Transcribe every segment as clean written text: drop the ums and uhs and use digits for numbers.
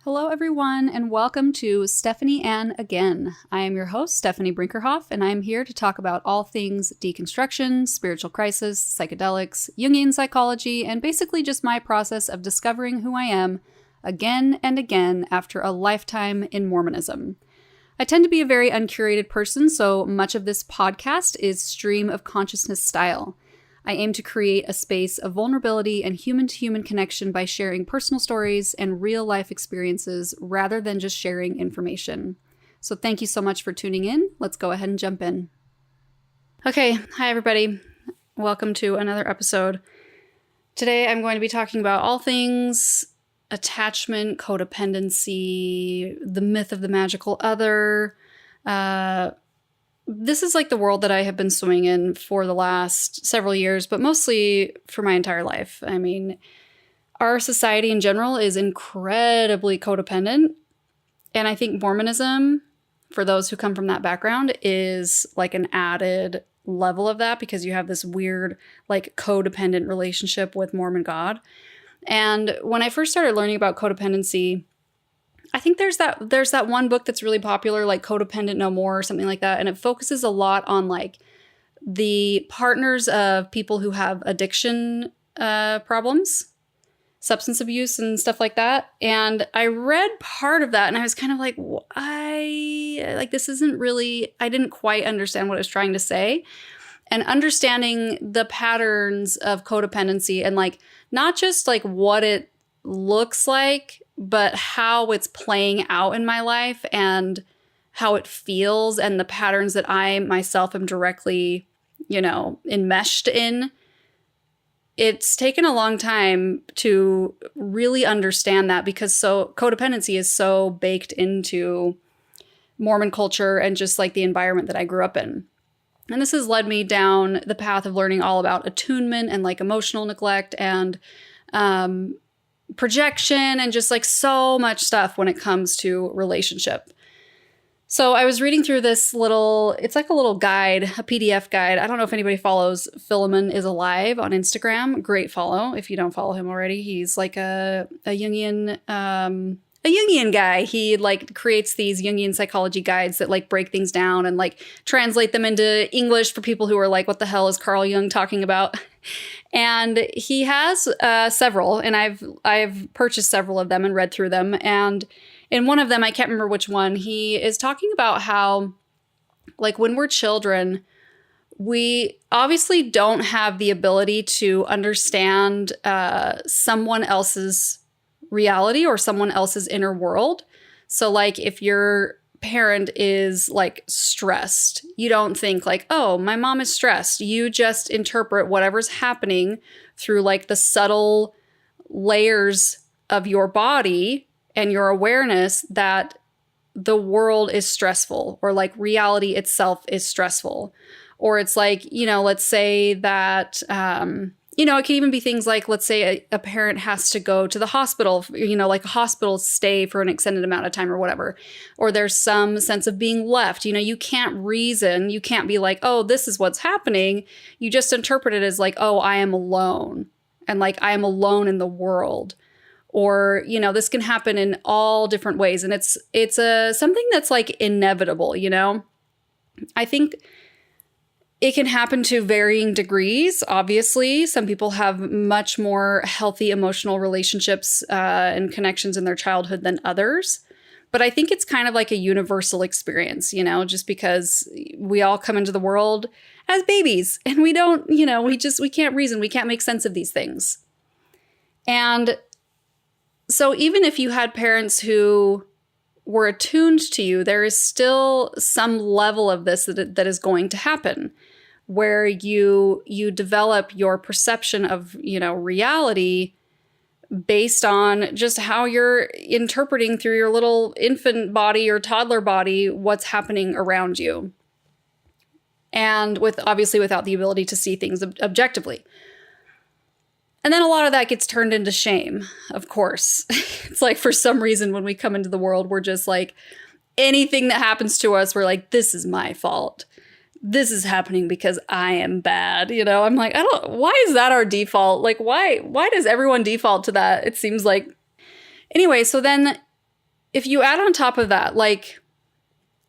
Hello, everyone, and welcome to Stephanie Ann Again. I am your host, Stephanie Brinkerhoff, and I am here to talk about all things deconstruction, spiritual crisis, psychedelics, Jungian psychology, and basically just my process of discovering who I am again and again after a lifetime in Mormonism. I tend to be a very uncurated person, so much of this podcast is stream of consciousness style. I aim to create a space of vulnerability and human-to-human connection by sharing personal stories and real-life experiences rather than just sharing information. So thank you so much for tuning in. Let's go ahead and jump in. Okay, hi everybody. Welcome to another episode. Today I'm going to be talking about all things attachment, codependency, the myth of the magical other. This is like the world that I have been swimming in for the last several years, but mostly for my entire life. I mean, our society in general is incredibly codependent. And I think Mormonism, for those who come from that background, is like an added level of that because you have this weird, like, codependent relationship with Mormon God. And when I first started learning about codependency, I think there's that one book that's really popular, like Codependent No More or something like that. And it focuses a lot on like the partners of people who have addiction problems, substance abuse and stuff like that. And I read part of that and I was kind of like, this isn't really, I didn't quite understand what it was trying to say. And understanding the patterns of codependency and like, not just like what it looks like, but how it's playing out in my life and how it feels and the patterns that I myself am directly, enmeshed in. It's taken a long time to really understand that because codependency is so baked into Mormon culture and just like the environment that I grew up in. And this has led me down the path of learning all about attunement and like emotional neglect and projection and just like so much stuff when it comes to relationship. So I was reading through this it's like a little guide, a PDF guide. I don't know if anybody follows Philemon is Alive on Instagram. Great follow if you don't follow him already. He's like a Jungian guy. He like creates these Jungian psychology guides that like break things down and like translate them into English for people who are like, what the hell is Carl Jung talking about? And he has several, and I've purchased several of them and read through them. And in one of them, I can't remember which one, he is talking about how, like, when we're children, we obviously don't have the ability to understand someone else's reality or someone else's inner world. So, like, if your parent is like stressed, you don't think like, oh, my mom is stressed. You just interpret whatever's happening through like the subtle layers of your body and your awareness that the world is stressful or like reality itself is stressful. Or it's like, let's say that, it can even be things like, let's say a parent has to go to the hospital, like a hospital stay for an extended amount of time or whatever. Or there's some sense of being left. You can't reason. You can't be like, oh, this is what's happening. You just interpret it as like, oh, I am alone. And like, I am alone in the world. Or, this can happen in all different ways. And it's something that's like inevitable, I think it can happen to varying degrees. Obviously, some people have much more healthy emotional relationships and connections in their childhood than others. But I think it's kind of like a universal experience, just because we all come into the world as babies and we don't, we can't reason. We can't make sense of these things. And so even if you had parents who were attuned to you, there is still some level of this that is going to happen where you develop your perception of, reality based on just how you're interpreting through your little infant body or toddler body what's happening around you. And obviously without the ability to see things objectively. And then a lot of that gets turned into shame, of course. It's like for some reason when we come into the world, we're just like, anything that happens to us, we're like, this is my fault. This is happening because I am bad. I'm like, why is that our default? Like, why does everyone default to that? It seems like, anyway, so then if you add on top of that, like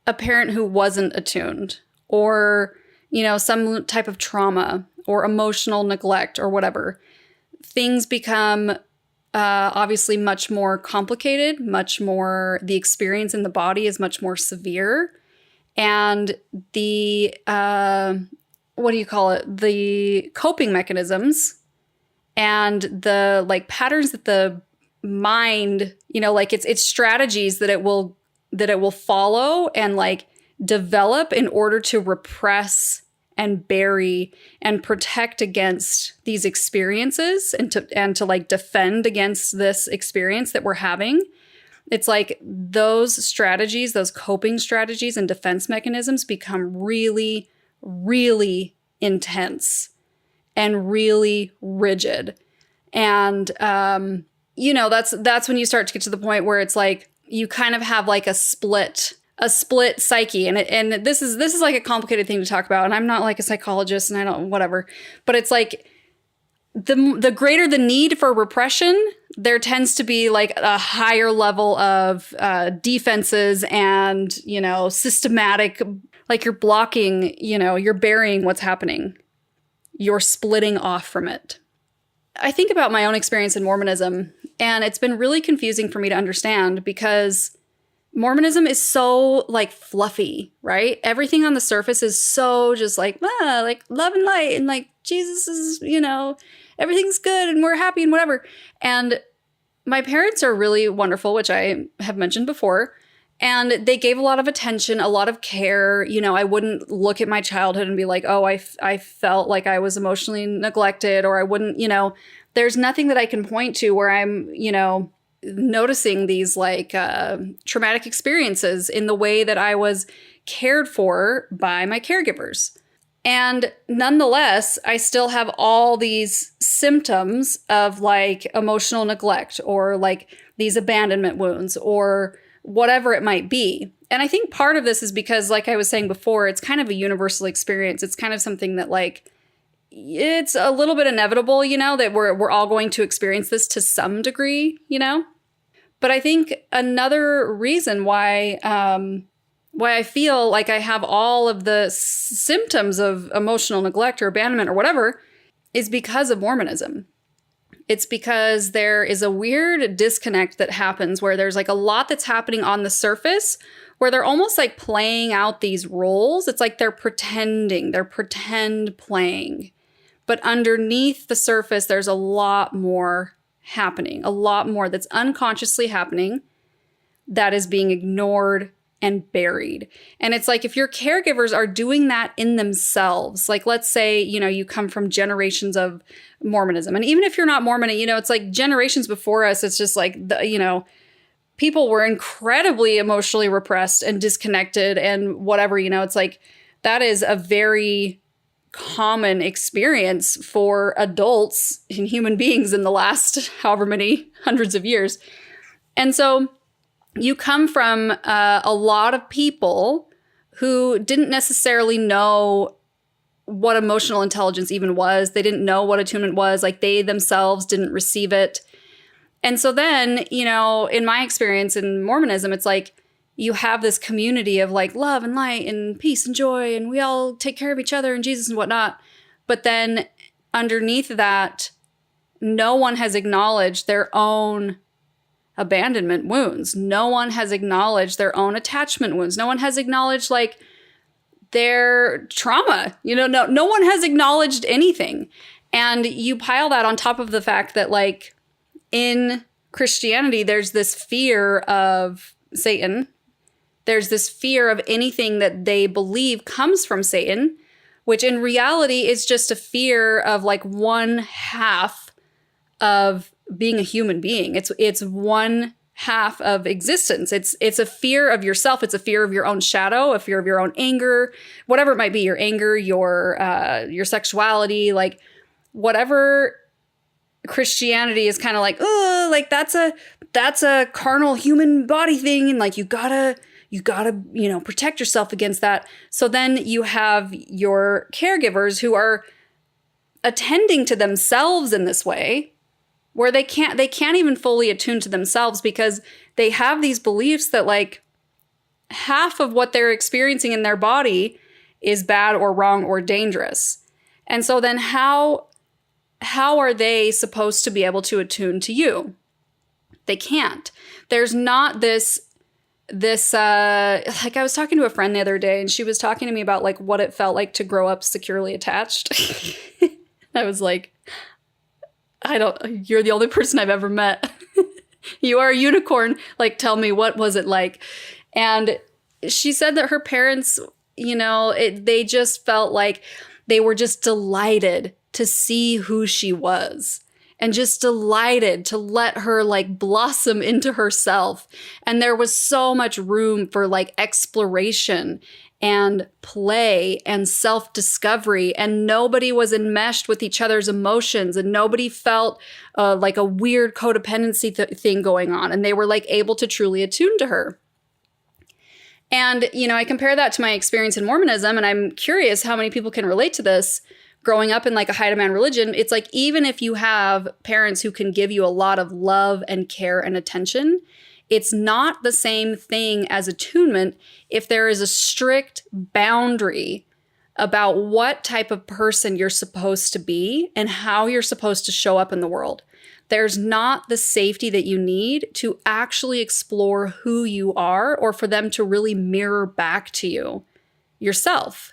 a parent who wasn't attuned, or, you know, some type of trauma or emotional neglect or whatever, things become obviously much more complicated, the experience in the body is much more severe. And the, what do you call it? The coping mechanisms and the like patterns that the mind, you know, like it's strategies that it will follow and like develop in order to repress and bury and protect against these experiences and to like defend against this experience that we're having. It's like those strategies, those coping strategies and defense mechanisms become really, really intense and really rigid. And, you know, that's when you start to get to the point where it's like you kind of have like a split psyche. And this is like a complicated thing to talk about. And I'm not like a psychologist and I don't, whatever, but it's like the greater the need for repression, there tends to be like a higher level of defenses and, you know, systematic, like you're blocking, you know, you're burying what's happening. You're splitting off from it. I think about my own experience in Mormonism, and it's been really confusing for me to understand because Mormonism is so like fluffy, right? Everything on the surface is so just like love and light and like Jesus is, you know, everything's good and we're happy and whatever. And my parents are really wonderful, which I have mentioned before. And they gave a lot of attention, a lot of care. You know, I wouldn't look at my childhood and be like, oh, I felt like I was emotionally neglected, or I wouldn't, you know, there's nothing that I can point to where I'm, you know, noticing these like traumatic experiences in the way that I was cared for by my caregivers. And nonetheless, I still have all these symptoms of like emotional neglect or like these abandonment wounds or whatever it might be. And I think part of this is because, like I was saying before, it's kind of a universal experience. It's kind of something that like, it's a little bit inevitable, you know, that we're all going to experience this to some degree, you know. But I think another reason why I feel like I have all of the symptoms of emotional neglect or abandonment or whatever is because of Mormonism. It's because there is a weird disconnect that happens where there's like a lot that's happening on the surface where they're almost like playing out these roles. It's like they're pretend playing. But underneath the surface, there's a lot more happening, a lot more that's unconsciously happening that is being ignored and buried. And it's like if your caregivers are doing that in themselves, like let's say, you know, you come from generations of Mormonism. And even if you're not Mormon, you know, it's like generations before us, it's just like, you know, people were incredibly emotionally repressed and disconnected and whatever, you know, it's like that is a very common experience for adults and human beings in the last however many hundreds of years. And so you come from a lot of people who didn't necessarily know what emotional intelligence even was. They didn't know what attunement was. Like they themselves didn't receive it. And so then, you know, in my experience in Mormonism, it's like you have this community of like love and light and peace and joy, and we all take care of each other and Jesus and whatnot. But then underneath that, no one has acknowledged their own abandonment wounds. No one has acknowledged their own attachment wounds. No one has acknowledged like their trauma. You know, no one has acknowledged anything. And you pile that on top of the fact that like in Christianity, there's this fear of Satan. There's this fear of anything that they believe comes from Satan, which in reality is just a fear of like one half of being a human being. It's one half of existence. It's a fear of yourself. It's a fear of your own shadow, a fear of your own anger, whatever it might be, your anger, your sexuality, like whatever Christianity is kind of like, oh, like that's a carnal human body thing. And like, you gotta, you know, protect yourself against that. So then you have your caregivers who are attending to themselves in this way, where they can't even fully attune to themselves because they have these beliefs that like half of what they're experiencing in their body is bad or wrong or dangerous. And so then how are they supposed to be able to attune to you? They can't. There's not this like I was talking to a friend the other day and she was talking to me about like what it felt like to grow up securely attached. I was like, you're the only person I've ever met. You are a unicorn. Like, tell me, what was it like? And she said that her parents, they just felt like they were just delighted to see who she was and just delighted to let her like blossom into herself. And there was so much room for like exploration and play and self-discovery, and nobody was enmeshed with each other's emotions, and nobody felt like a weird codependency thing going on, and they were like able to truly attune to her. And, I compare that to my experience in Mormonism, and I'm curious how many people can relate to this. Growing up in like a high demand religion, it's like even if you have parents who can give you a lot of love and care and attention, it's not the same thing as attunement if there is a strict boundary about what type of person you're supposed to be and how you're supposed to show up in the world. There's not the safety that you need to actually explore who you are or for them to really mirror back to you yourself.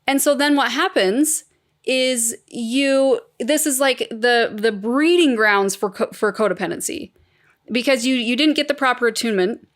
And so then what happens is this is like the breeding grounds for codependency, because you didn't get the proper attunement.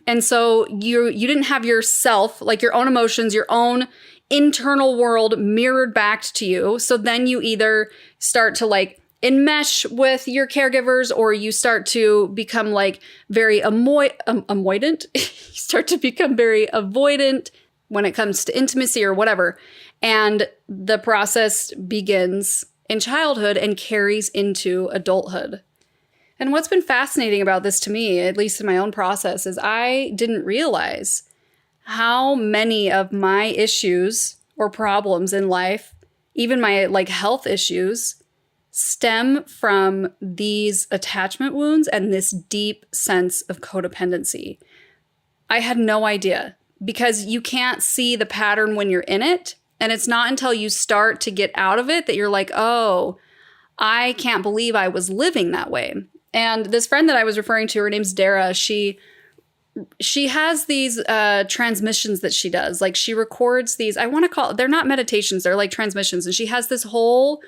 And so you didn't have yourself, like your own emotions, your own internal world mirrored back to you. So then you either start to like enmesh with your caregivers, or you start to become like very avoidant. You start to become very avoidant when it comes to intimacy or whatever. And the process begins in childhood and carries into adulthood. And what's been fascinating about this to me, at least in my own process, is I didn't realize how many of my issues or problems in life, even my like health issues, stem from these attachment wounds and this deep sense of codependency. I had no idea, because you can't see the pattern when you're in it. And it's not until you start to get out of it that you're like, oh, I can't believe I was living that way. And this friend that I was referring to, her name's Dara, she has these transmissions that she does. Like she records these, they're not meditations, they're like transmissions. And she has this whole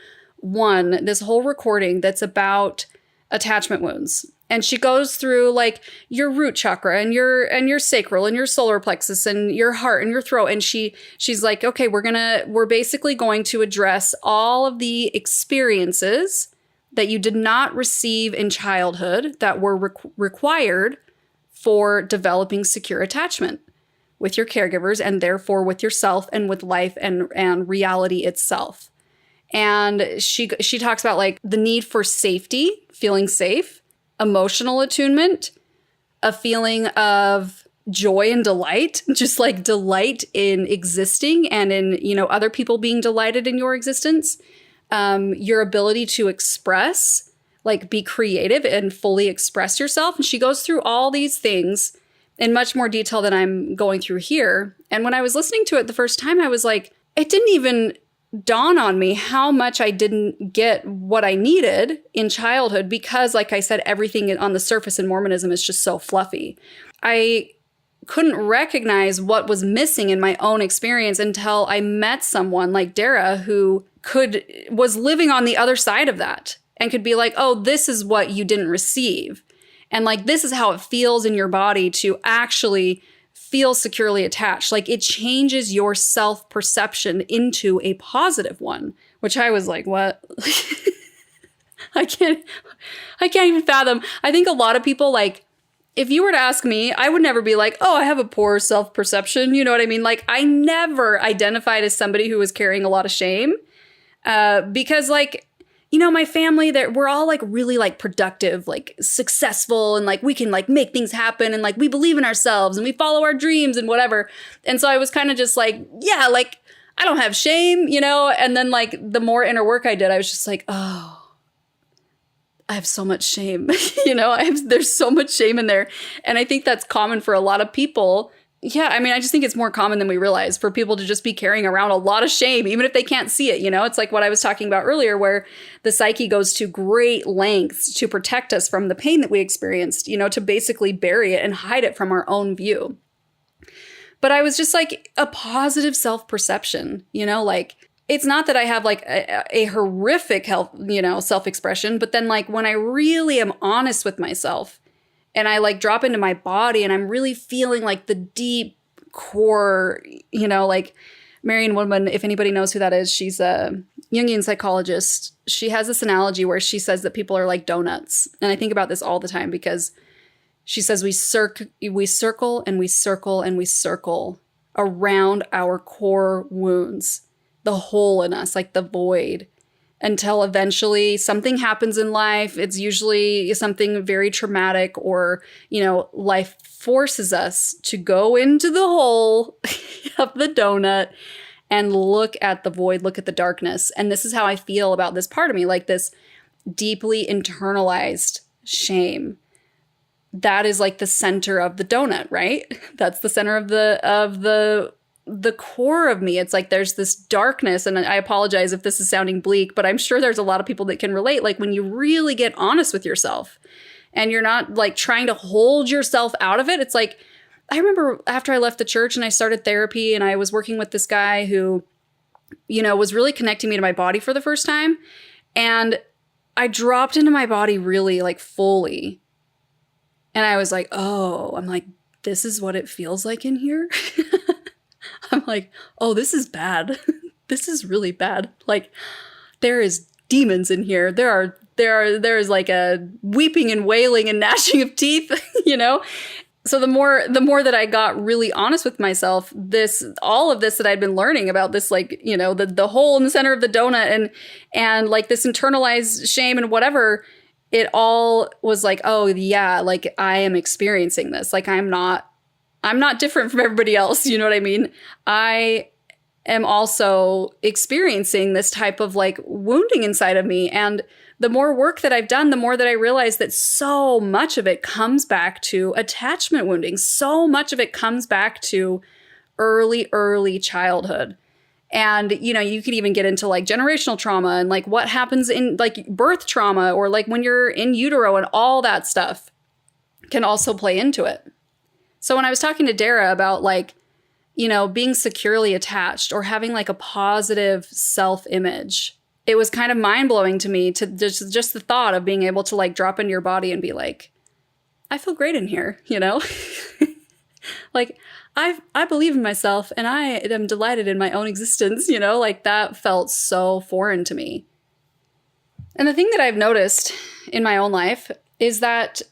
recording that's about attachment wounds. And she goes through like your root chakra and your sacral and your solar plexus and your heart and your throat. And she's like, okay, we're basically going to address all of the experiences that you did not receive in childhood that were required for developing secure attachment with your caregivers, and therefore with yourself and with life and reality itself. And she talks about like the need for safety, feeling safe, emotional attunement, a feeling of joy and delight, just like delight in existing and in, other people being delighted in your existence, your ability to express, like be creative and fully express yourself. And she goes through all these things in much more detail than I'm going through here. And when I was listening to it the first time, I was like, it didn't even dawn on me how much I didn't get what I needed in childhood, because like I said, everything on the surface in Mormonism is just so fluffy. I couldn't recognize what was missing in my own experience until I met someone like Dara who was living on the other side of that and could be like, oh, this is what you didn't receive. And like, this is how it feels in your body to actually feel securely attached. Like it changes your self-perception into a positive one, which I was like, what? I can't even fathom. I think a lot of people, like, if you were to ask me, I would never be like, oh, I have a poor self-perception. You know what I mean? Like I never identified as somebody who was carrying a lot of shame, because like, my family, we're all like really like productive, like successful, and like we can like make things happen, and like we believe in ourselves and we follow our dreams and whatever. And so I was kind of just like, yeah, like I don't have shame, And then like the more inner work I did, I was just like, oh, I have so much shame. There's so much shame in there. And I think that's common for a lot of people. Yeah, I mean, I just think it's more common than we realize for people to just be carrying around a lot of shame, even if they can't see it. It's like what I was talking about earlier, where the psyche goes to great lengths to protect us from the pain that we experienced, to basically bury it and hide it from our own view. But I was just like a positive self-perception, like it's not that I have like a horrific health, self-expression, but then like when I really am honest with myself, and I like drop into my body and I'm really feeling like the deep core, like Marian Woodman, if anybody knows who that is, she's a Jungian psychologist. She has this analogy where she says that people are like donuts. And I think about this all the time because she says we circle and we circle and we circle around our core wounds, the hole in us, like the void, until eventually something happens in life. It's usually something very traumatic or, life forces us to go into the hole of the donut and look at the void, look at the darkness. And this is how I feel about this part of me, like this deeply internalized shame. That is like the center of the donut, right? That's the center of the core of me. It's like there's this darkness, and I apologize if this is sounding bleak, but I'm sure there's a lot of people that can relate. Like when you really get honest with yourself and you're not like trying to hold yourself out of it. It's like, I remember after I left the church and I started therapy and I was working with this guy who, was really connecting me to my body for the first time. And I dropped into my body really like fully. And I was like, oh, I'm like, this is what it feels like in here. I'm like, oh, this is bad. This is really bad. Like, there is demons in here. There is like a weeping and wailing and gnashing of teeth, So the more that I got really honest with myself, all of this that I'd been learning about this, like, the hole in the center of the donut and like this internalized shame and whatever, it all was like, oh yeah, like I am experiencing this. Like I'm not different from everybody else. You know what I mean? I am also experiencing this type of like wounding inside of me. And the more work that I've done, the more that I realize that so much of it comes back to attachment wounding. So much of it comes back to early childhood. And, you could even get into like generational trauma and like what happens in like birth trauma or like when you're in utero, and all that stuff can also play into it. So when I was talking to Dara about like, being securely attached or having like a positive self-image, it was kind of mind-blowing to me to just the thought of being able to like drop into your body and be like, I feel great in here, like I believe in myself and I am delighted in my own existence, like that felt so foreign to me. And the thing that I've noticed in my own life is that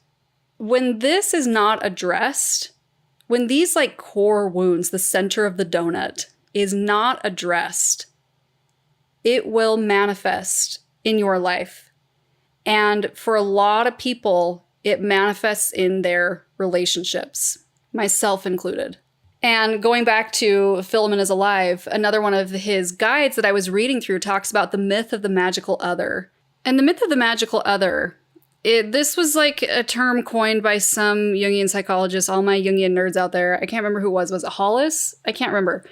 when this is not addressed, when these like core wounds, the center of the donut is not addressed, it will manifest in your life. And for a lot of people, it manifests in their relationships, myself included. And going back to Philemon is Alive, another one of his guides that I was reading through talks about the myth of the magical other. And the myth of the magical other, this was like a term coined by some Jungian psychologists, all my Jungian nerds out there. I can't remember who it was it Hollis? I can't remember.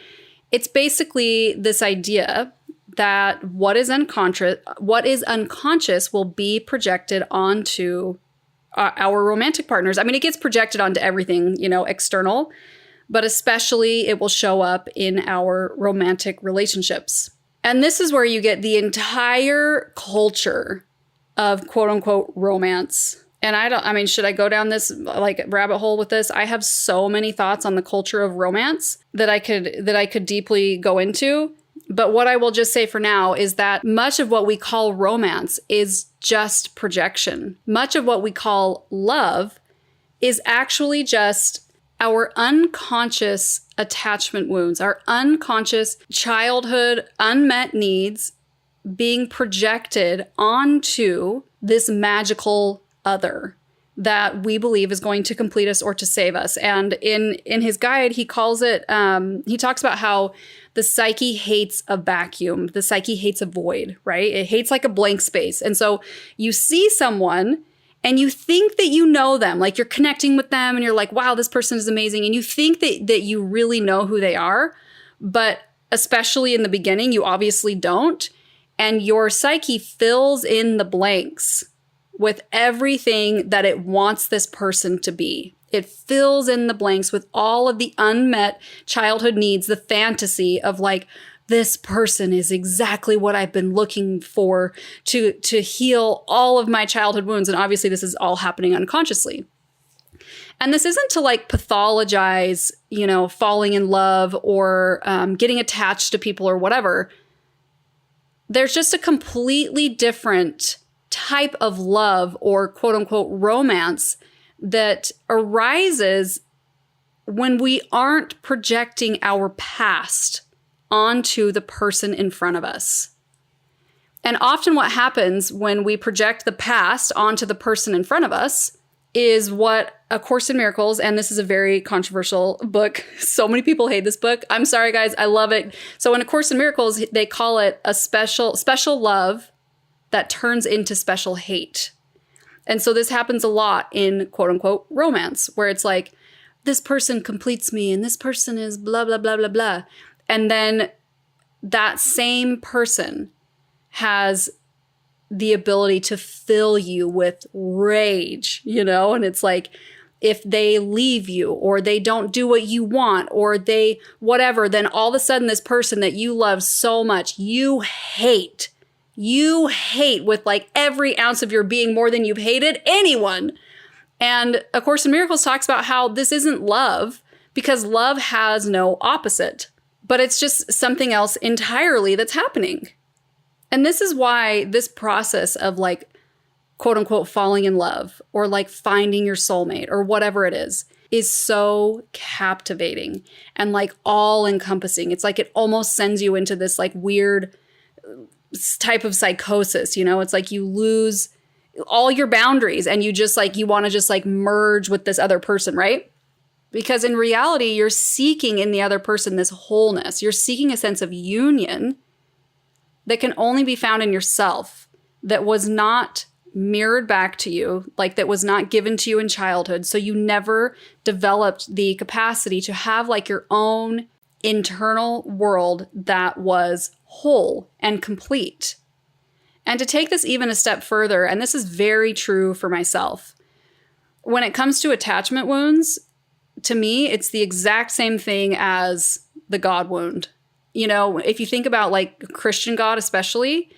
It's basically this idea that what is unconscious will be projected onto our romantic partners. I mean, it gets projected onto everything, external, but especially it will show up in our romantic relationships. And this is where you get the entire culture of quote unquote romance. And should I go down this like rabbit hole with this? I have so many thoughts on the culture of romance that I could deeply go into. But what I will just say for now is that much of what we call romance is just projection. Much of what we call love is actually just our unconscious attachment wounds, our unconscious childhood unmet needs being projected onto this magical other. that we believe is going to complete us or to save us. And in his guide, he calls it, he talks about how the psyche hates a vacuum. The psyche hates a void, right? It hates like a blank space. And so you see someone and you think that you know them, like you're connecting with them and you're like, wow, this person is amazing. And you think that you really know who they are, but especially in the beginning, you obviously don't. And your psyche fills in the blanks with everything that it wants this person to be. It fills in the blanks with all of the unmet childhood needs, the fantasy of like, this person is exactly what I've been looking for to heal all of my childhood wounds. And obviously this is all happening unconsciously. And this isn't to like pathologize, falling in love or getting attached to people or whatever. There's just a completely different type of love or quote unquote romance that arises when we aren't projecting our past onto the person in front of us. And often what happens when we project the past onto the person in front of us is what A Course in Miracles, and this is a very controversial book. So many people hate this book. I'm sorry, guys. I love it. So in A Course in Miracles, they call it a special love that turns into special hate. And so this happens a lot in quote unquote romance, where it's like, this person completes me and this person is blah, blah, blah, blah, blah. And then that same person has the ability to fill you with rage, and it's like, if they leave you or they don't do what you want or they whatever, then all of a sudden this person that you love so much, you hate with like every ounce of your being more than you've hated anyone. And A Course in Miracles talks about how this isn't love because love has no opposite, but it's just something else entirely that's happening. And this is why this process of like, quote unquote, falling in love or like finding your soulmate or whatever it is so captivating and like all encompassing. It's like it almost sends you into this like weird type of psychosis, it's like you lose all your boundaries and you just like, you want to just like merge with this other person, right? Because in reality, you're seeking in the other person this wholeness. You're seeking a sense of union that can only be found in yourself, that was not mirrored back to you, like that was not given to you in childhood. So you never developed the capacity to have like your own internal world that was whole and complete. And to take this even a step further, and this is very true for myself, when it comes to attachment wounds, to me, it's the exact same thing as the God wound. If you think about like Christian God, especially,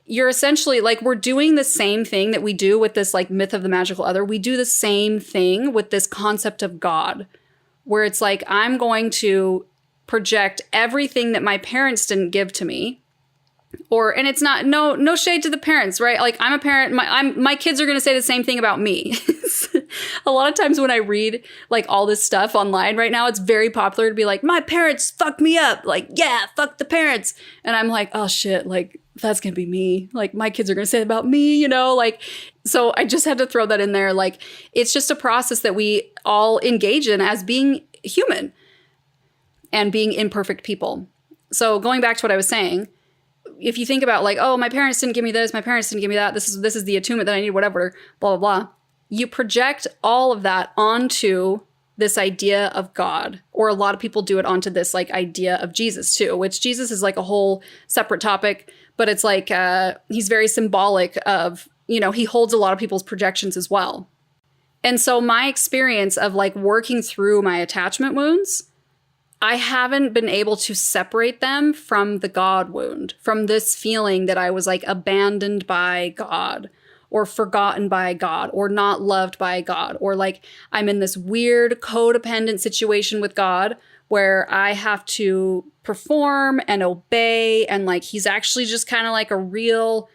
you're essentially like, we're doing the same thing that we do with this like myth of the magical other. We do the same thing with this concept of God, where it's like, I'm going to project everything that my parents didn't give to me. And it's not, no shade to the parents, right? Like I'm a parent, my kids are going to say the same thing about me. A lot of times when I read like all this stuff online right now, it's very popular to be like, my parents fucked me up. Like, yeah, fuck the parents. And I'm like, oh shit, like that's going to be me. Like my kids are going to say it about me, like, so I just had to throw that in there. Like, it's just a process that we all engage in as being human and being imperfect people. So going back to what I was saying, if you think about like, oh, my parents didn't give me this, my parents didn't give me that, this is the attunement that I need, whatever, blah, blah, blah. You project all of that onto this idea of God, or a lot of people do it onto this like idea of Jesus too, which Jesus is like a whole separate topic, but it's like, he's very symbolic of, he holds a lot of people's projections as well. And so my experience of like working through my attachment wounds, I haven't been able to separate them from the God wound, from this feeling that I was like abandoned by God or forgotten by God or not loved by God, or like I'm in this weird codependent situation with God where I have to perform and obey. And like, he's actually just kind of like a real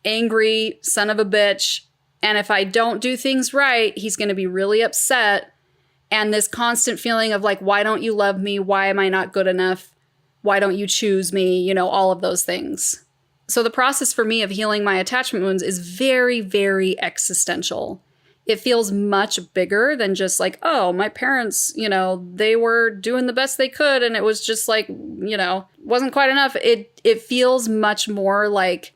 angry son of a bitch. And if I don't do things right, he's going to be really upset. And this constant feeling of like, why don't you love me? Why am I not good enough? Why don't you choose me? All of those things. So the process for me of healing my attachment wounds is very, very existential. it feels much bigger than just like, oh, my parents, they were doing the best they could and it was just like, wasn't quite enough. It feels much more like,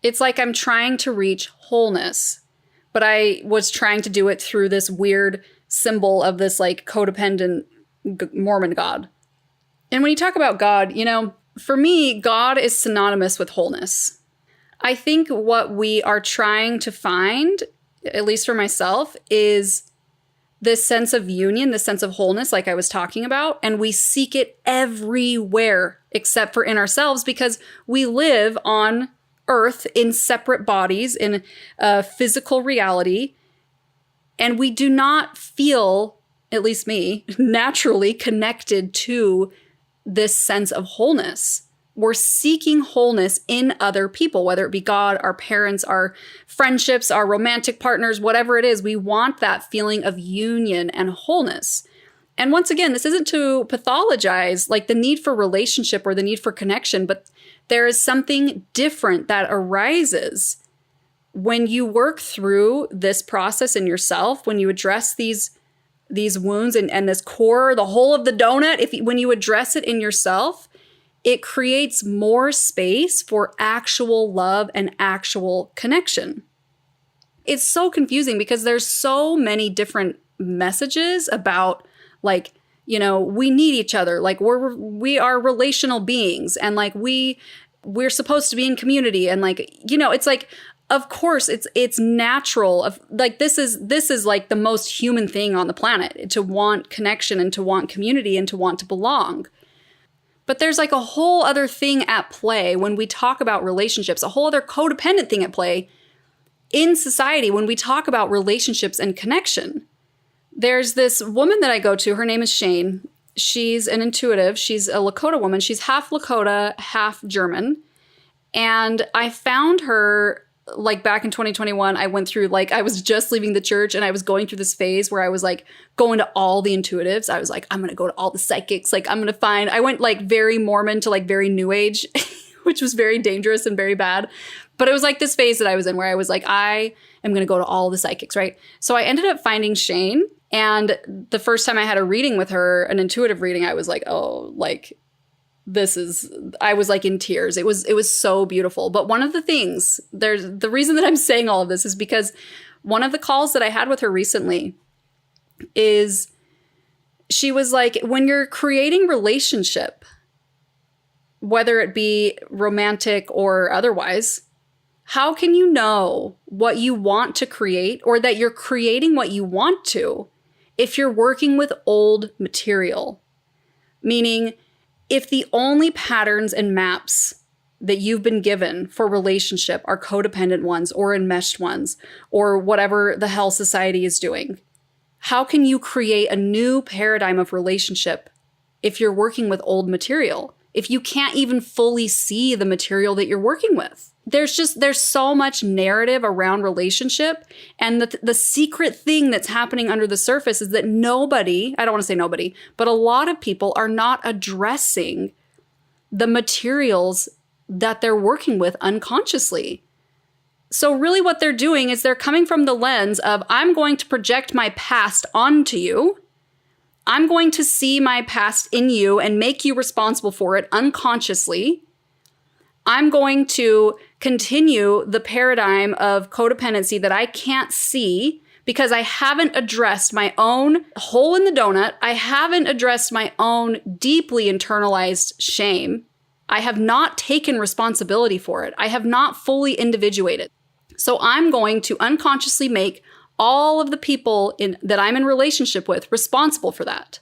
it's like I'm trying to reach wholeness, but I was trying to do it through this weird symbol of this like codependent Mormon God. And when you talk about God, for me, God is synonymous with wholeness. I think what we are trying to find, at least for myself, is this sense of union, this sense of wholeness, like I was talking about. And we seek it everywhere except for in ourselves, because we live on Earth in separate bodies, in a physical reality. And we do not feel, at least me, naturally connected to this sense of wholeness. We're seeking wholeness in other people, whether it be God, our parents, our friendships, our romantic partners, whatever it is. We want that feeling of union and wholeness. And once again, this isn't to pathologize like the need for relationship or the need for connection, but there is something different that arises when you work through this process in yourself, when you address these wounds and this core, the whole of the donut. When you address it in yourself, it creates more space for actual love and actual connection. It's so confusing because there's so many different messages about like, we need each other. Like we are relational beings, and like we're supposed to be in community. And like, it's like, of course it's natural of like, this is like the most human thing on the planet, to want connection and to want community and to want to belong. But there's like a whole other thing at play when we talk about relationships, a whole other codependent thing at play in society when we talk about relationships and connection. There's this woman that I go to, her name is Shane. She's an intuitive. She's a Lakota woman. She's half Lakota, half German. And I found her like back in 2021. I went through I was just leaving the church and I was going through this phase where I was like going to all the intuitives. I was like, I'm going to go to all the psychics. Like I went like very Mormon to like very new age, which was very dangerous and very bad. But it was like this phase that I was in where I was like, I am going to go to all the psychics, right? So I ended up finding Shane. And the first time I had a reading with her, an intuitive reading, I was like, oh, like I was like in tears. It was so beautiful. But one of the things, the reason that I'm saying all of this is because one of the calls that I had with her recently is she was like, when you're creating relationship, whether it be romantic or otherwise, how can you know what you want to create or that you're creating what you want to if you're working with old material? Meaning, if the only patterns and maps that you've been given for relationship are codependent ones or enmeshed ones or whatever the hell society is doing, how can you create a new paradigm of relationship if you're working with old material? If you can't even fully see the material that you're working with? There's so much narrative around relationship. And the secret thing that's happening under the surface is that nobody, I don't want to say nobody, but a lot of people are not addressing the materials that they're working with unconsciously. So really what they're doing is they're coming from the lens of, I'm going to project my past onto you. I'm going to see my past in you and make you responsible for it unconsciously. I'm going to continue the paradigm of codependency that I can't see because I haven't addressed my own hole in the donut. I haven't addressed my own deeply internalized shame. I have not taken responsibility for it. I have not fully individuated. So I'm going to unconsciously make all of the people that I'm in relationship with responsible for that.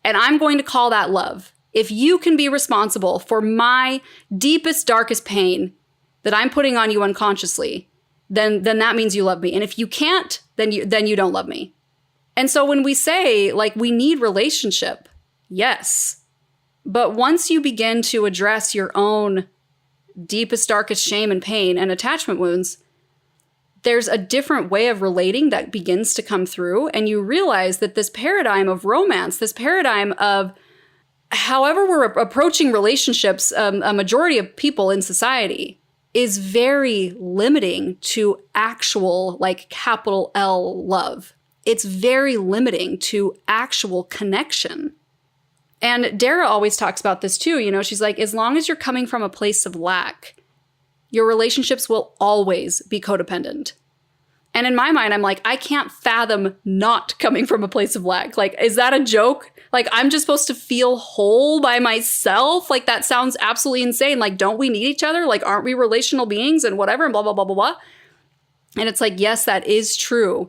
And I'm going to call that love. If you can be responsible for my deepest, darkest pain that I'm putting on you unconsciously, then that means you love me. And if you can't, then you don't love me. And so when we say like we need relationship, yes. But once you begin to address your own deepest, darkest shame and pain and attachment wounds, there's a different way of relating that begins to come through. And you realize that this paradigm of romance, this paradigm of however we're approaching relationships, a majority of people in society, is very limiting to actual, like, capital L love. It's very limiting to actual connection. And Dara always talks about this too. You know, she's like, as long as you're coming from a place of lack, your relationships will always be codependent. And in my mind, I'm like, I can't fathom not coming from a place of lack. Like, is that a joke? Like, I'm just supposed to feel whole by myself? Like, that sounds absolutely insane. Like, don't we need each other? Like, aren't we relational beings and whatever and blah, blah, blah, blah, blah. And it's like, yes, that is true.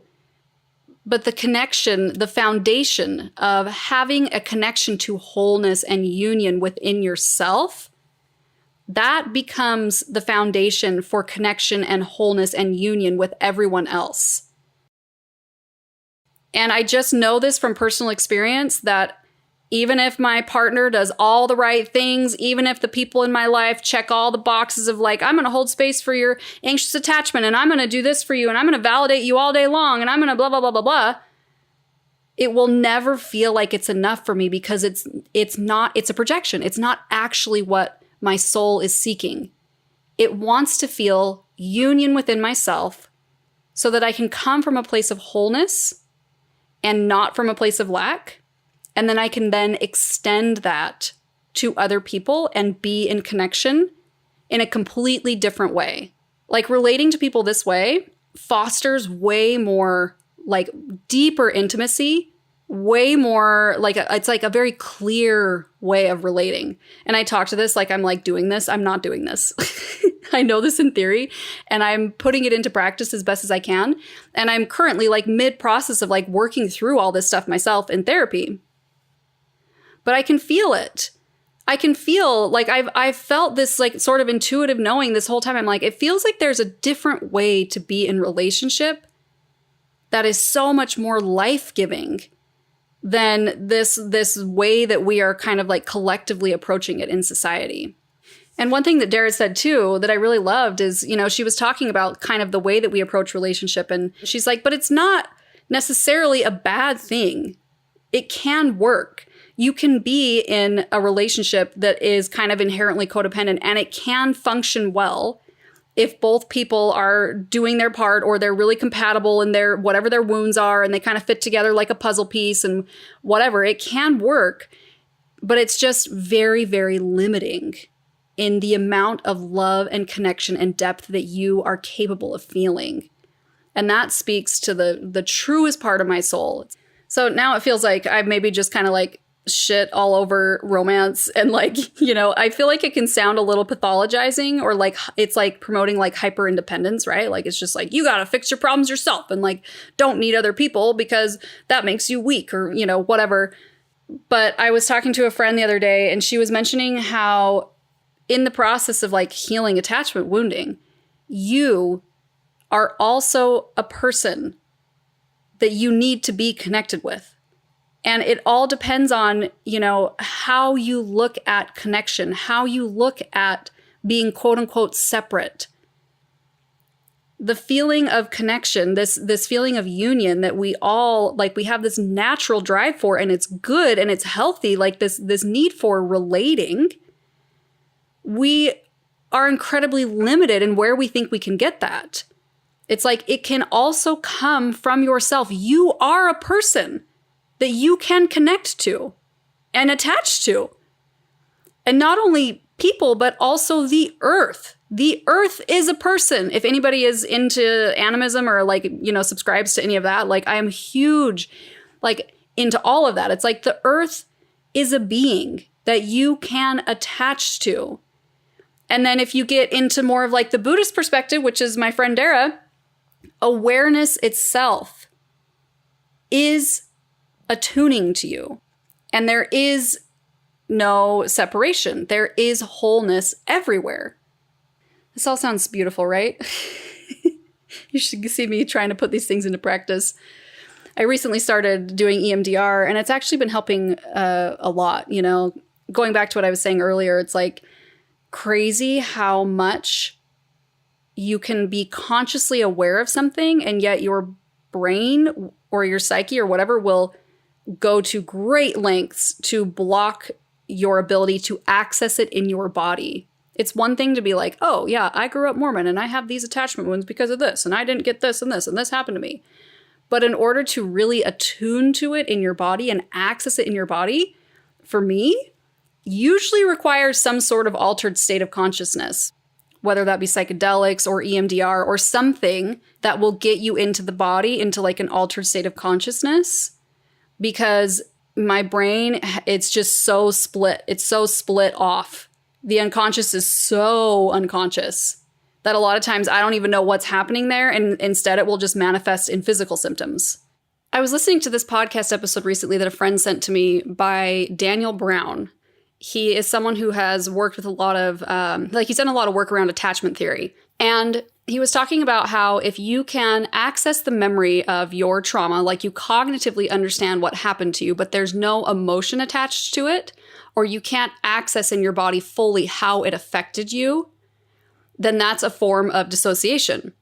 But the connection, the foundation of having a connection to wholeness and union within yourself, that becomes the foundation for connection and wholeness and union with everyone else. And I just know this from personal experience that even if my partner does all the right things, even if the people in my life check all the boxes of like, I'm going to hold space for your anxious attachment and I'm going to do this for you and I'm going to validate you all day long and I'm going to blah, blah, blah, blah, blah. It will never feel like it's enough for me because it's a projection. It's not actually what my soul is seeking. It wants to feel union within myself so that I can come from a place of wholeness and not from a place of lack. And then I can then extend that to other people and be in connection in a completely different way. Like, relating to people this way fosters way more like deeper intimacy, way more like it's like a very clear way of relating. And I talk to this like I'm like doing this. I'm not doing this. I know this in theory and I'm putting it into practice as best as I can. And I'm currently like mid-process of like working through all this stuff myself in therapy. But I can feel it. I can feel like I've felt this like sort of intuitive knowing this whole time. I'm like, it feels like there's a different way to be in relationship that is so much more life-giving than this way that we are kind of like collectively approaching it in society. And one thing that Dara said too that I really loved is, you know, she was talking about kind of the way that we approach relationship. And she's like, but it's not necessarily a bad thing. It can work. You can be in a relationship that is kind of inherently codependent and it can function well if both people are doing their part or they're really compatible in their whatever their wounds are and they kind of fit together like a puzzle piece and whatever. It can work, but it's just very, very limiting in the amount of love and connection and depth that you are capable of feeling. And that speaks to the truest part of my soul. So now it feels like I've maybe just kind of like shit all over romance and like, you know, I feel like it can sound a little pathologizing or like it's like promoting like hyper independence, right? Like it's just like you got to fix your problems yourself and like don't need other people because that makes you weak or, you know, whatever. But I was talking to a friend the other day and she was mentioning how in the process of like healing attachment wounding, you are also a person that you need to be connected with. And it all depends on, you know, how you look at connection, how you look at being quote unquote separate. The feeling of connection, this feeling of union that we all like, we have this natural drive for, and it's good and it's healthy, like this need for relating. We are incredibly limited in where we think we can get that. It's like it can also come from yourself. You are a person that you can connect to and attach to. And not only people, but also the earth. The earth is a person. If anybody is into animism or like, you know, subscribes to any of that, like I am huge, like into all of that. It's like the earth is a being that you can attach to. And then if you get into more of like the Buddhist perspective, which is my friend Dara, awareness itself is attuning to you. And there is no separation. There is wholeness everywhere. This all sounds beautiful, right? You should see me trying to put these things into practice. I recently started doing EMDR, and it's actually been helping a lot. You know, going back to what I was saying earlier, it's like crazy how much you can be consciously aware of something, and yet your brain or your psyche or whatever will go to great lengths to block your ability to access it in your body. It's one thing to be like, oh yeah, I grew up Mormon and I have these attachment wounds because of this, and I didn't get this and this happened to me. But in order to really attune to it in your body and access it in your body, for me, usually requires some sort of altered state of consciousness, whether that be psychedelics or EMDR or something that will get you into the body, into like an altered state of consciousness. Because my brain, it's just so split. It's so split off. The unconscious is so unconscious that a lot of times I don't even know what's happening there, and instead it will just manifest in physical symptoms. I was listening to this podcast episode recently that a friend sent to me by Daniel Brown. He is someone who has worked with a lot of, he's done a lot of work around attachment theory. And he was talking about how if you can access the memory of your trauma, like you cognitively understand what happened to you, but there's no emotion attached to it, or you can't access in your body fully how it affected you, then that's a form of dissociation.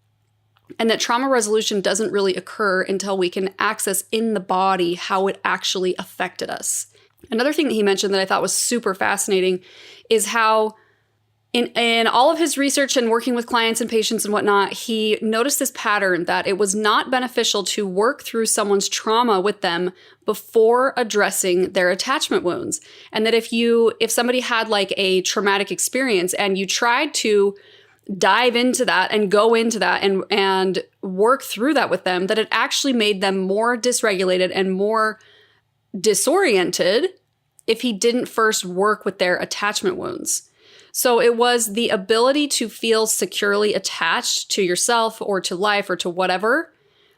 And that trauma resolution doesn't really occur until we can access in the body how it actually affected us. Another thing that he mentioned that I thought was super fascinating is how in all of his research and working with clients and patients and whatnot, he noticed this pattern that it was not beneficial to work through someone's trauma with them before addressing their attachment wounds. And that if somebody had like a traumatic experience and you tried to dive into that and go into that and work through that with them, that it actually made them more dysregulated and more disoriented if he didn't first work with their attachment wounds. So it was the ability to feel securely attached to yourself or to life or to whatever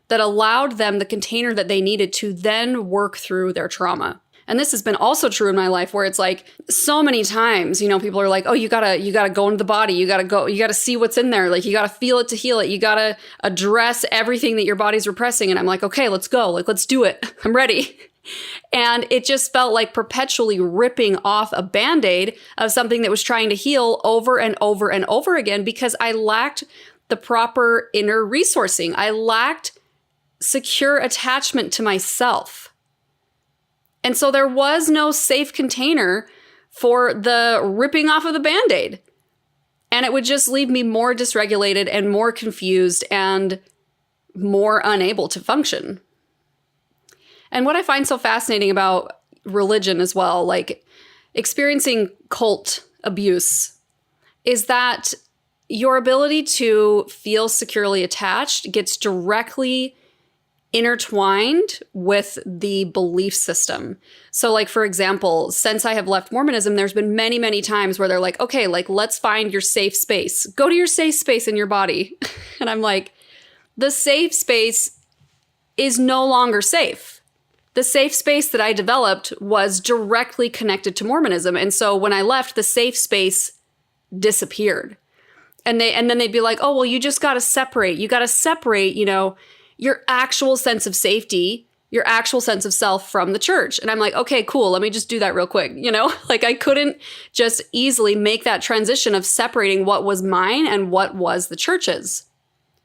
that allowed them the container that they needed to then work through their trauma. And this has been also true in my life where it's like so many times, people are like, oh, you gotta go into the body. You gotta see what's in there. Like you gotta feel it to heal it. You gotta address everything that your body's repressing. And I'm like, okay, let's go. Like, let's do it. I'm ready. And it just felt like perpetually ripping off a Band-Aid of something that was trying to heal over and over and over again because I lacked the proper inner resourcing. I lacked secure attachment to myself. And so there was no safe container for the ripping off of the Band-Aid. And it would just leave me more dysregulated and more confused and more unable to function. And what I find so fascinating about religion as well, like experiencing cult abuse, is that your ability to feel securely attached gets directly intertwined with the belief system. So like, for example, since I have left Mormonism, there's been many, many times where they're like, okay, like let's find your safe space. Go to your safe space in your body. And I'm like, the safe space is no longer safe. The safe space that I developed was directly connected to Mormonism. And so when I left, the safe space disappeared. And then they'd be like, oh, well, you just got to separate. You got to separate, your actual sense of safety, your actual sense of self from the church. And I'm like, okay, cool. Let me just do that real quick. Like I couldn't just easily make that transition of separating what was mine and what was the church's.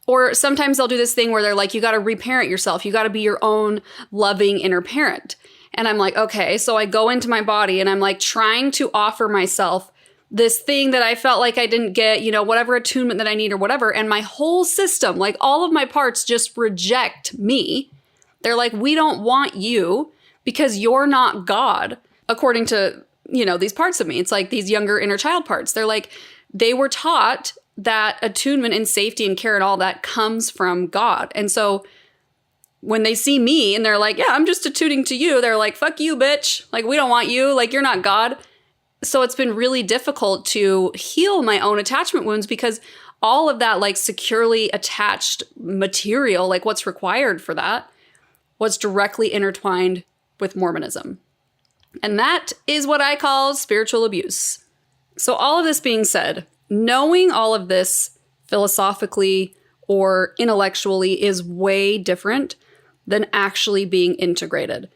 Or sometimes they'll do this thing where they're like, you got to reparent yourself. You got to be your own loving inner parent. And I'm like, okay, so I go into my body and I'm like trying to offer myself this thing that I felt like I didn't get, whatever attunement that I need or whatever. And my whole system, like all of my parts just reject me. They're like, we don't want you because you're not God, according to, these parts of me. It's like these younger inner child parts. They're like, they were taught that attunement and safety and care and all that comes from God. And so when they see me and they're like, yeah, I'm just attuning to you, they're like, fuck you, bitch. Like, we don't want you. Like, you're not God. So it's been really difficult to heal my own attachment wounds because all of that like securely attached material, like what's required for that, was directly intertwined with Mormonism. And that is what I call spiritual abuse. So all of this being said, knowing all of this philosophically or intellectually is way different than actually being integrated.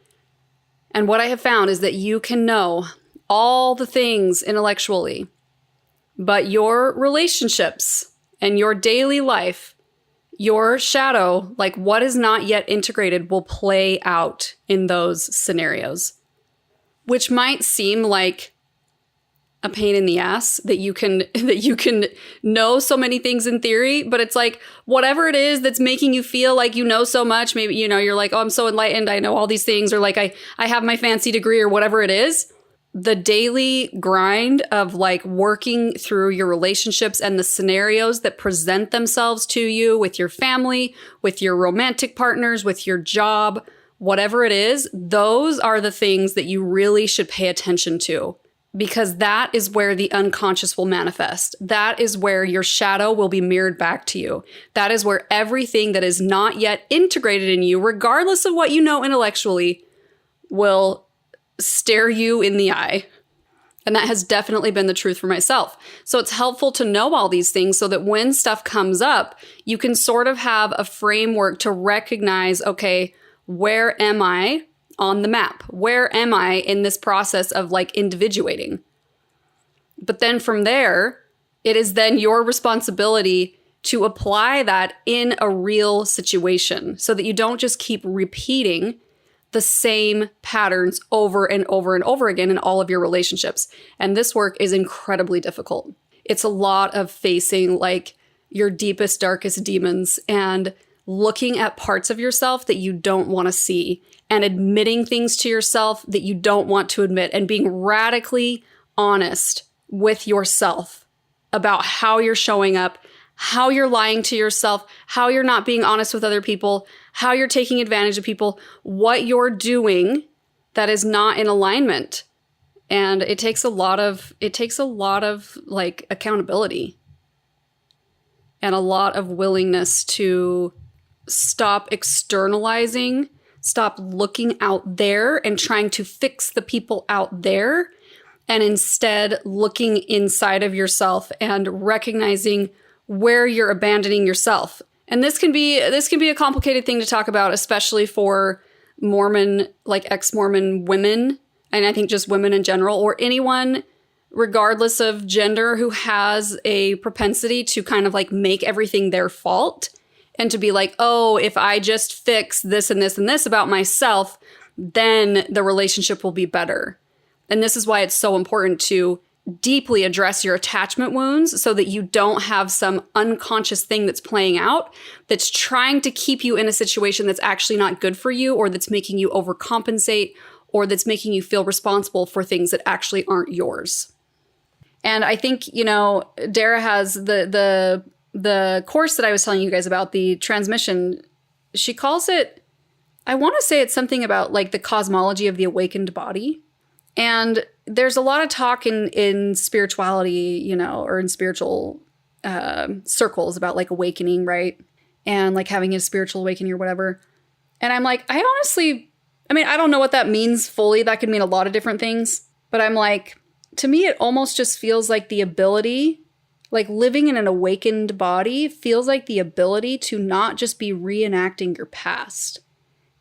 And what I have found is that you can know all the things intellectually, but your relationships and your daily life, your shadow, like what is not yet integrated, will play out in those scenarios, which might seem like a pain in the ass that you can know so many things in theory, but it's like whatever it is that's making you feel like you know so much, maybe you're like, oh, I'm so enlightened, I know all these things, or like I have my fancy degree or whatever it is. The daily grind of like working through your relationships and the scenarios that present themselves to you with your family, with your romantic partners, with your job, whatever it is, those are the things that you really should pay attention to. Because that is where the unconscious will manifest. That is where your shadow will be mirrored back to you. That is where everything that is not yet integrated in you, regardless of what you know intellectually, will stare you in the eye. And that has definitely been the truth for myself. So it's helpful to know all these things so that when stuff comes up, you can sort of have a framework to recognize, okay, where am I on the map? Where am I in this process of like individuating? But then from there, it is then your responsibility to apply that in a real situation so that you don't just keep repeating the same patterns over and over and over again in all of your relationships. And this work is incredibly difficult. It's a lot of facing like your deepest, darkest demons and looking at parts of yourself that you don't want to see and admitting things to yourself that you don't want to admit and being radically honest with yourself about how you're showing up, how you're lying to yourself, how you're not being honest with other people, how you're taking advantage of people, what you're doing that is not in alignment. And it takes a lot of like accountability and a lot of willingness to stop externalizing, stop looking out there and trying to fix the people out there, and instead looking inside of yourself and recognizing where you're abandoning yourself. And this can be a complicated thing to talk about, especially for Mormon, like ex-Mormon women, and I think just women in general, or anyone regardless of gender who has a propensity to kind of like make everything their fault. And to be like, oh, if I just fix this and this and this about myself, then the relationship will be better. And this is why it's so important to deeply address your attachment wounds so that you don't have some unconscious thing that's playing out that's trying to keep you in a situation that's actually not good for you, or that's making you overcompensate, or that's making you feel responsible for things that actually aren't yours. And I think, Dara has the course that I was telling you guys about, the transmission, she calls it, I want to say it's something about like the cosmology of the awakened body. And there's a lot of talk in spirituality, or in spiritual circles about like awakening, right? And like having a spiritual awakening or whatever. And I'm like, I don't know what that means fully. That could mean a lot of different things. But I'm like, to me, it almost just feels like the ability, like living in an awakened body feels like the ability to not just be reenacting your past.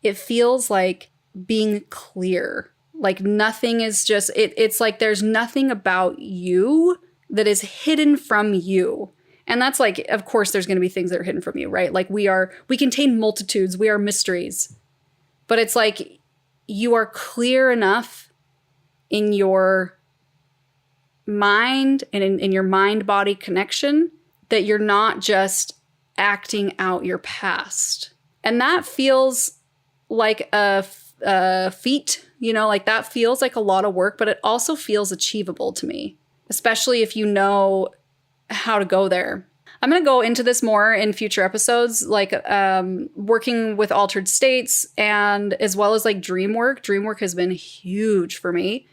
It feels like being clear. Like nothing is just, it's like there's nothing about you that is hidden from you. And that's like, of course, there's going to be things that are hidden from you, right? Like we contain multitudes, we are mysteries. But it's like you are clear enough in your mind and in your mind-body connection that you're not just acting out your past. And that feels like a feat, like that feels like a lot of work, but it also feels achievable to me, especially if you know how to go there. I'm going to go into this more in future episodes, like working with altered states, and as well as like dream work. Dream work has been huge for me.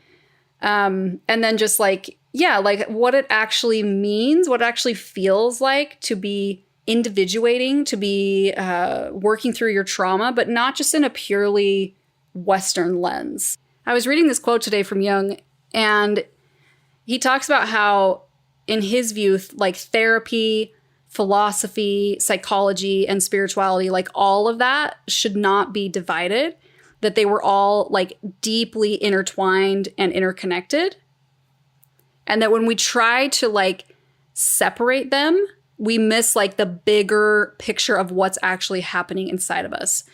And then just like, like what it actually means, what it actually feels like to be individuating, to be working through your trauma, but not just in a purely Western lens. I was reading this quote today from Jung, and he talks about how, in his view, like therapy, philosophy, psychology, and spirituality, like all of that should not be divided, that they were all like deeply intertwined and interconnected. And that when we try to like separate them, we miss like the bigger picture of what's actually happening inside of us.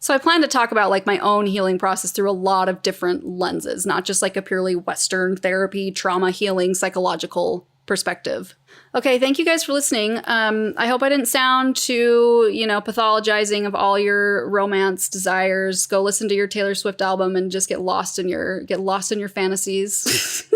So I plan to talk about like my own healing process through a lot of different lenses, not just like a purely Western therapy, trauma healing, psychological perspective. Okay, thank you guys for listening. I hope I didn't sound too, pathologizing of all your romance desires. Go listen to your Taylor Swift album and just get lost in your fantasies.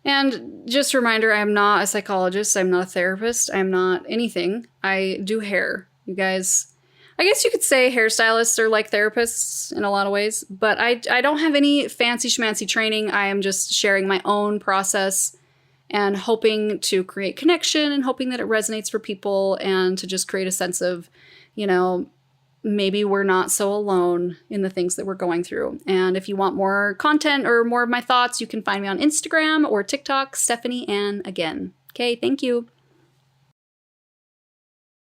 And just a reminder, I am not a psychologist. I'm not a therapist. I'm not anything. I do hair. You guys, I guess you could say hairstylists are like therapists in a lot of ways, but I don't have any fancy schmancy training. I am just sharing my own process and hoping to create connection and hoping that it resonates for people and to just create a sense of, maybe we're not so alone in the things that we're going through. And if you want more content or more of my thoughts, you can find me on Instagram or TikTok, Stephanie Ann again. Okay, thank you.